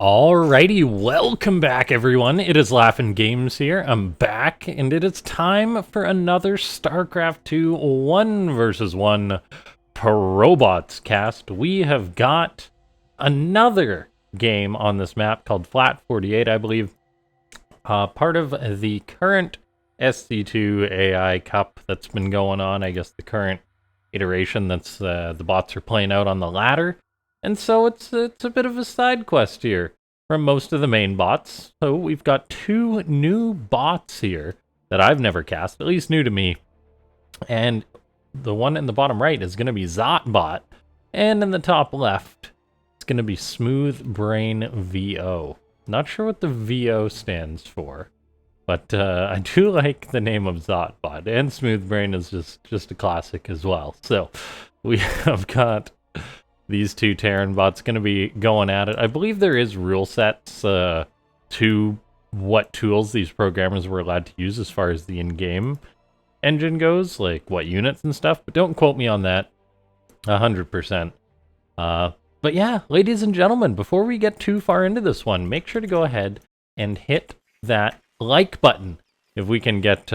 Alrighty, welcome back everyone. It is LaughNgamez here. I'm back, and it is time for another Starcraft 2 1 versus 1 Probots cast. We have got another game on this map called Flat 48, I believe. Part of the current SC2 AI Cup that's been going on. I guess the current iteration that's the bots are playing out on the ladder. And so it's a bit of a side quest here from most of the main bots. So we've got two new bots here that I've never cast, at least new to me. And the one in the bottom right is going to be ZawtBot, and in the top left, it's going to be SmoothBrain VO. Not sure what the VO stands for, but I do like the name of ZawtBot, and SmoothBrain is just a classic as well. So we have got these two Terran bots going to be going at it. I believe there is rule sets to what tools these programmers were allowed to use as far as the in-game engine goes, like what units and stuff, but don't quote me on that 100%. But yeah, ladies and gentlemen, before we get too far into this one, make sure to go ahead and hit that like button. If we can get,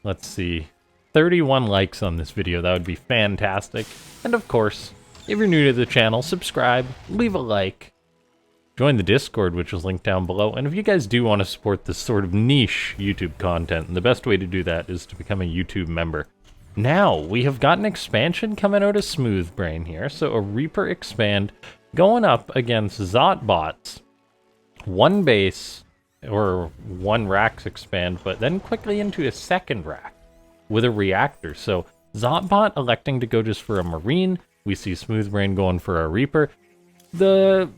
let's see, 31 likes on this video, that would be fantastic. And of course, if you're new to the channel, subscribe, leave a like, join the Discord, which is linked down below. And if you guys do want to support this sort of niche YouTube content, the best way to do that is to become a YouTube member. Now, we have got an expansion coming out of SmoothBrain here. So a Reaper expand going up against ZawtBots. One base, or one racks expand, but then quickly into a second rack with a reactor. So ZawtBot electing to go just for a Marine. We see SmoothBrain going for a Reaper. The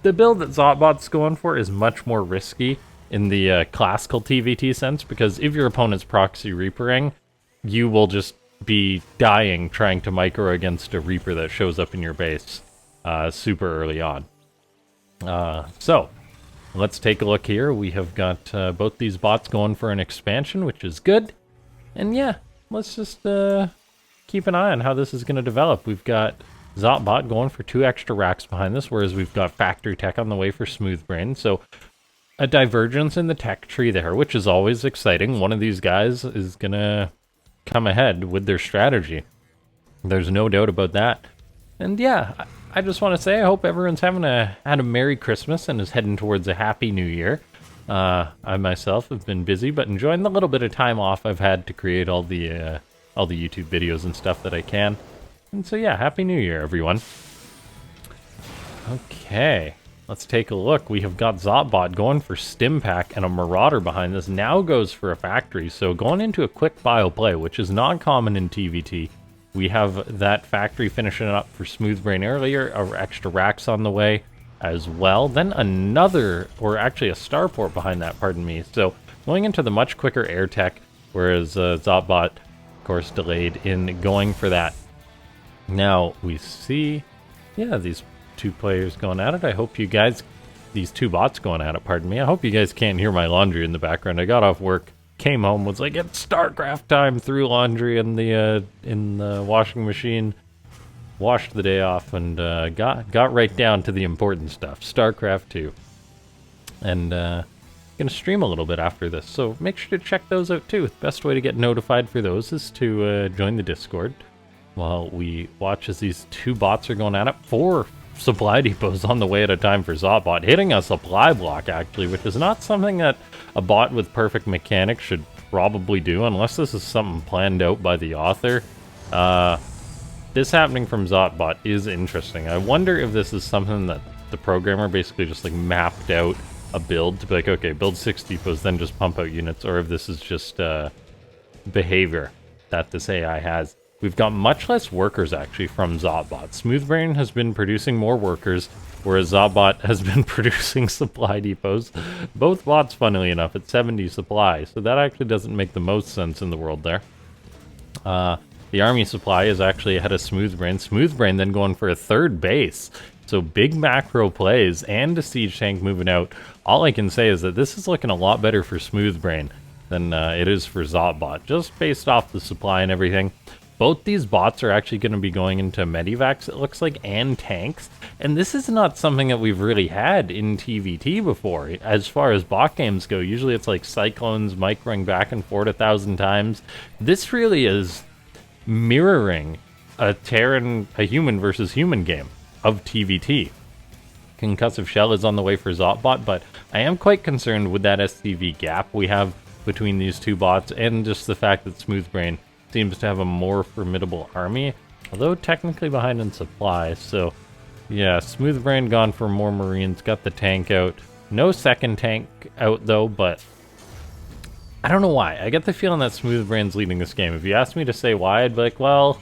build that ZawtBot's going for is much more risky in the classical TVT sense, because if your opponent's proxy Reapering, you will just be dying trying to micro against a Reaper that shows up in your base super early on. So, let's take a look here. We have got both these bots going for an expansion, which is good. And yeah, let's just keep an eye on how this is going to develop. We've got ZawtBot going for 2 extra racks behind this, whereas we've got Factory Tech on the way for SmoothBrain. So a divergence in the tech tree there, which is always exciting. One of these guys is going to come ahead with their strategy. There's no doubt about that. And yeah, I just want to say I hope everyone's had a Merry Christmas and is heading towards a Happy New Year. I myself have been busy, but enjoying the little bit of time off I've had to create all the YouTube videos and stuff that I can. And so yeah, Happy New Year, everyone. Okay, let's take a look. We have got ZawtBot going for Stim Pack, and a Marauder behind this now goes for a Factory. So going into a quick bio play, which is not common in TVT. We have that Factory finishing up for SmoothBrain earlier, our extra racks on the way as well. Then another, or actually a Starport behind that, pardon me. So going into the much quicker air tech, whereas ZawtBot, course, delayed in going for that. Now we see, yeah, these two players going at it. I hope you guys, these two bots going at it, pardon me. I hope you guys can't hear my laundry in the background. I got off work, came home, was like, it's Starcraft time, threw laundry in the washing machine, washed the day off, and got right down to the important stuff, Starcraft 2. And gonna stream a little bit after this, so make sure to check those out too. The best way to get notified for those is to join the Discord while we watch as these two bots are going at it. 4 supply depots on the way at a time for ZawtBot, hitting a supply block actually, which is not something that a bot with perfect mechanics should probably do, unless this is something planned out by the author. This happening from ZawtBot is interesting. I wonder if this is something that the programmer basically just like mapped out a build to be like, okay, build 6 depots, then just pump out units, or if this is just behavior that this AI has. We've got much less workers actually from ZawtBot. SmoothBrain has been producing more workers, whereas ZawtBot has been producing supply depots. Both bots, funnily enough, at 70 supply, so that actually doesn't make the most sense in the world there. The army supply is actually ahead of SmoothBrain. SmoothBrain then going for a 3rd base. So big macro plays and a siege tank moving out. All I can say is that this is looking a lot better for SmoothBrain than it is for ZawtBot, just based off the supply and everything. Both these bots are actually going to be going into medivacs, it looks like, and tanks. And this is not something that we've really had in TVT before. As far as bot games go, usually it's like cyclones microing back and forth 1,000 times. This really is mirroring a human versus human game of TVT. Concussive Shell is on the way for ZawtBot, but I am quite concerned with that SCV gap we have between these two bots, and just the fact that SmoothBrain seems to have a more formidable army, although technically behind in supply. So yeah, SmoothBrain gone for more Marines, got the tank out. No second tank out though, but I don't know why. I get the feeling that SmoothBrain's leading this game. If you asked me to say why, I'd be like, well,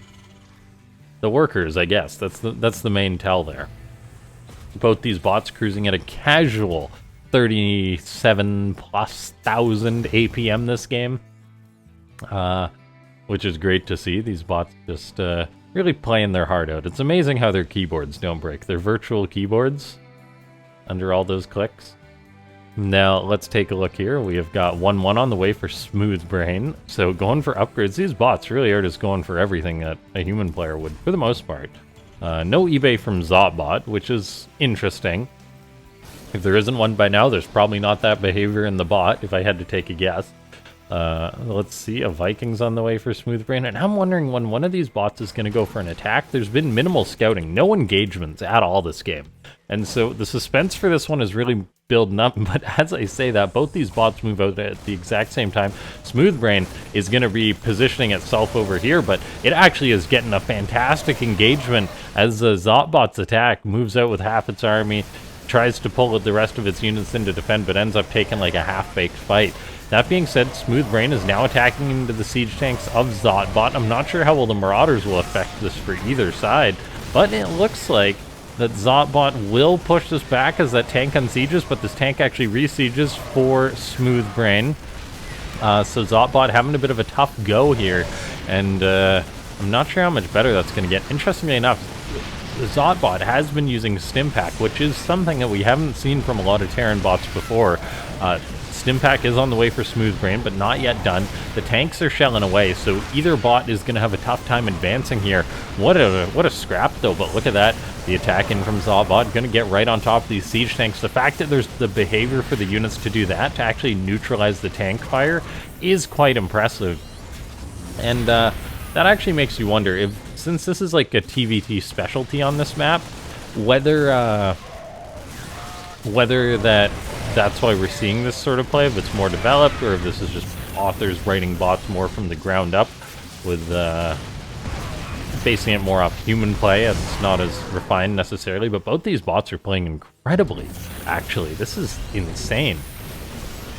the workers, I guess. That's the main tell there. Both these bots cruising at a casual 37+ thousand APM this game. Which is great to see. These bots just really playing their heart out. It's amazing how their keyboards don't break. They're virtual keyboards under all those clicks. Now, let's take a look here. We have got 1-1 on the way for SmoothBrain. So going for upgrades. These bots really are just going for everything that a human player would, for the most part. No eBay from ZawtBot, which is interesting. If there isn't one by now, there's probably not that behavior in the bot, if I had to take a guess. Let's see, a Viking's on the way for SmoothBrain, and I'm wondering when one of these bots is going to go for an attack. There's been minimal scouting, no engagements at all this game. And so the suspense for this one is really building up, but as I say that, both these bots move out at the exact same time. SmoothBrain is going to be positioning itself over here, but it actually is getting a fantastic engagement as the ZawtBot's attack moves out with half its army, tries to pull the rest of its units in to defend, but ends up taking like a half-baked fight. That being said, SmoothBrain is now attacking into the siege tanks of ZawtBot. I'm not sure how well the Marauders will affect this for either side, but it looks like that ZawtBot will push this back as that tank unsieges, but this tank actually resieges for SmoothBrain. So ZawtBot having a bit of a tough go here, and I'm not sure how much better that's going to get. Interestingly enough, ZawtBot has been using Stimpack, which is something that we haven't seen from a lot of Terran bots before. Stimpack is on the way for SmoothBrain, but not yet done. The tanks are shelling away, so either bot is going to have a tough time advancing here. What a scrap, though, but look at that. The attack in from ZawtBot, going to get right on top of these siege tanks. The fact that there's the behavior for the units to do that, to actually neutralize the tank fire, is quite impressive. And that actually makes you wonder, if since this is like a TVT specialty on this map, whether that's why we're seeing this sort of play, if it's more developed, or if this is just authors writing bots more from the ground up, with basing it more off human play. It's not as refined necessarily, but both these bots are playing incredibly, actually. This is insane.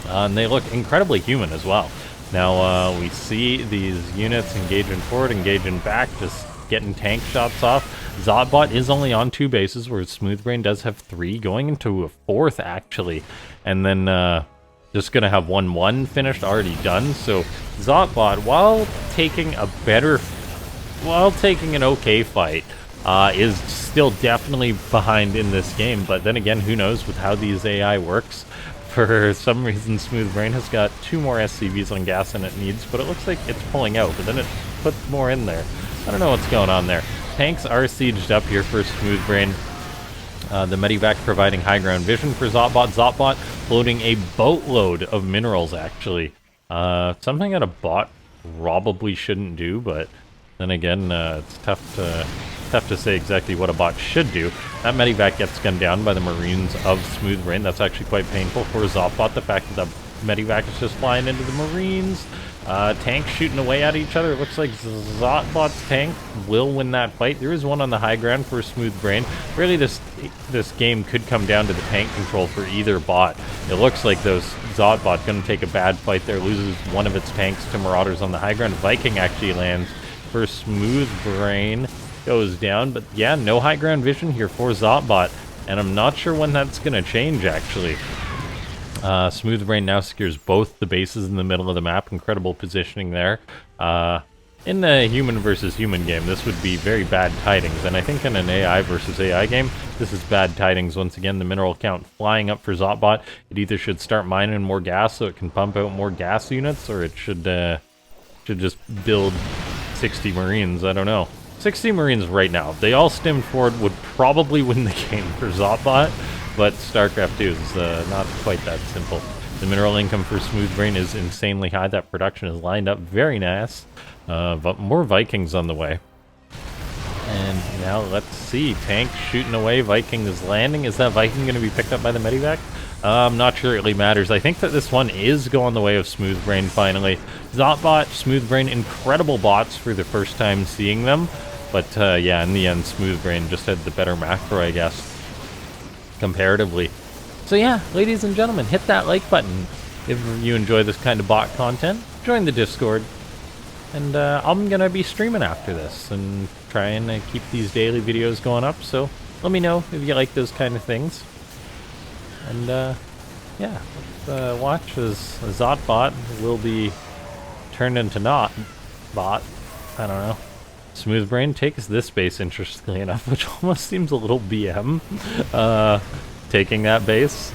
And they look incredibly human as well. Now, we see these units engaging forward, engaging back, just getting tank shots off. ZawtBot is only on 2 bases, where SmoothBrain does have 3, going into a 4th, actually. And then just going to have 1-1 finished, already done. So ZawtBot, while taking an okay fight, is still definitely behind in this game. But then again, who knows with how these AI works. For some reason, SmoothBrain has got 2 more SCVs on gas than it needs, but it looks like it's pulling out, but then it puts more in there. I don't know what's going on there. Tanks are sieged up here for SmoothBrain. The Medivac providing high ground vision for ZawtBot. ZawtBot loading a boatload of minerals, actually. Something that a bot probably shouldn't do, but then again, it's tough to say exactly what a bot should do. That Medivac gets gunned down by the Marines of SmoothBrain. That's actually quite painful for ZawtBot, the fact that the Medivac is just flying into the Marines. Tanks shooting away at each other. It looks like ZawtBot's tank will win that fight. There is one on the high ground for SmoothBrain. Really, this game could come down to the tank control for either bot. It looks like ZawtBot going to take a bad fight there, loses one of its tanks to Marauders on the high ground. Viking actually lands for SmoothBrain, goes down, but yeah, no high ground vision here for ZawtBot, and I'm not sure when that's going to change, actually. SmoothBrain now secures both the bases in the middle of the map. Incredible positioning there. In the human versus human game, this would be very bad tidings, and I think in an AI versus AI game, this is bad tidings. Once again, the mineral count flying up for ZawtBot. It either should start mining more gas so it can pump out more gas units, or it should just build 60 Marines, I don't know. 60 Marines right now. If they all stemmed forward, would probably win the game for ZawtBot, but Starcraft 2 is not quite that simple. The mineral income for SmoothBrain is insanely high. That production is lined up very nice. But more Vikings on the way. And now let's see. Tank shooting away. Viking is landing. Is that Viking going to be picked up by the Medivac? I'm not sure it really matters. I think that this one is going the way of SmoothBrain finally. ZawtBot, SmoothBrain, incredible bots for the first time seeing them. But yeah, in the end, SmoothBrain just had the better macro, I guess, comparatively. So yeah, ladies and gentlemen, hit that like button if you enjoy this kind of bot content. Join the Discord. And I'm going to be streaming after this and trying to keep these daily videos going up. So let me know if you like those kind of things. And yeah, let's watch as ZawtBot will be turned into not bot. I don't know. SmoothBrain takes this base, interestingly enough, which almost seems a little BM. Taking that base,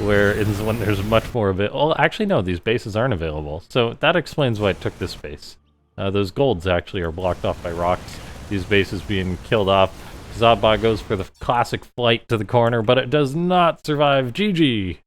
where it's when there's much more of it. Well, actually, no, these bases aren't available. So that explains why it took this base. Those golds actually are blocked off by rocks. These bases being killed off. ZawtBot goes for the classic flight to the corner, but it does not survive. GG!